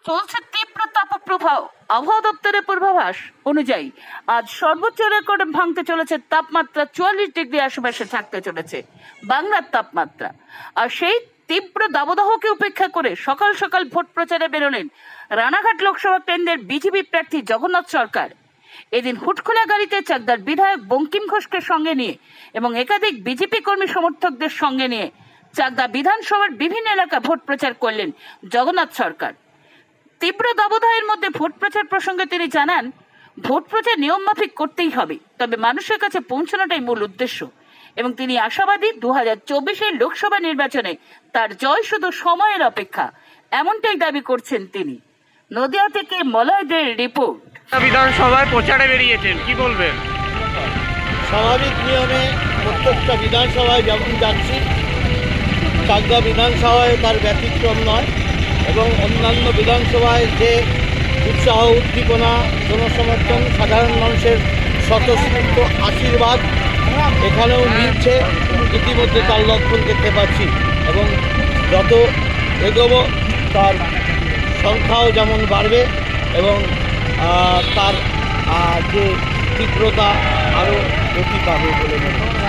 চলছে তীব্র তাপপ্রবাহ। আবহাওয়া দপ্তরের পূর্বাভাস অনুযায়ী আজ সর্বোচ্চ রেকর্ড ভাঙতে চলেছে তাপমাত্রা 44 ডিগ্রি আশেপাশে থাকতে চলেছে বাংলার তাপমাত্রা। আর সেই তীব্র দাবদাহকে উপেক্ষা করে সকাল সকাল ভোট প্রচারে বেরোলেন রানাঘাট লোকসভা কেন্দ্রের বিজেপি প্রার্থী জগন্নাথ সরকার। এদিন হুটখোলা গাড়িতে চাকদার বিধায়ক বঙ্কিম ঘোষকে সঙ্গে নিয়ে এবং একাধিক বিজেপি কর্মী সমর্থকদের সঙ্গে নিয়ে চাকদা বিধানসভার বিভিন্ন এলাকা ভোট প্রচার করলেন জগন্নাথ সরকার। তীব্র দাবদাহের মধ্যে ভোট প্রচার প্রসঙ্গে তিনি জানান, ভোট প্রচার নিয়ম মাফিক করতেই হবে, তবে মানুষের কাছে পৌঁছানোটাই মূল উদ্দেশ্য এবং তিনি আশাবাদী 2024-এর লোকসভা নির্বাচনে তার জয় শুধু সময়ের অপেক্ষা, এমনটাই দাবি করছেন তিনি। নদিয়া থেকে মলয়দের রিপোর্ট। বিধানসভায় প্রচারে বেরিয়েছেন, কি বলবেন? স্বাভাবিক নিয়মে প্রত্যেকটা বিধানসভায় যেমন যাচ্ছি, চাকদা বিধানসভায় তার ব্যতিক্রম নয় এবং অন্যান্য বিধানসভায় যে উৎসাহ উদ্দীপনা, জনসমর্থন, সাধারণ মানুষের স্বতঃস্ফূর্ত আশীর্বাদ এখানেও মিলছে, ইতিমধ্যে তার লক্ষণ দেখতে পাচ্ছি এবং যত এগোবো তার সংখ্যাও যেমন বাড়বে এবং তার যে তীব্রতা আরও গতি পাবে বলে মনে হয়।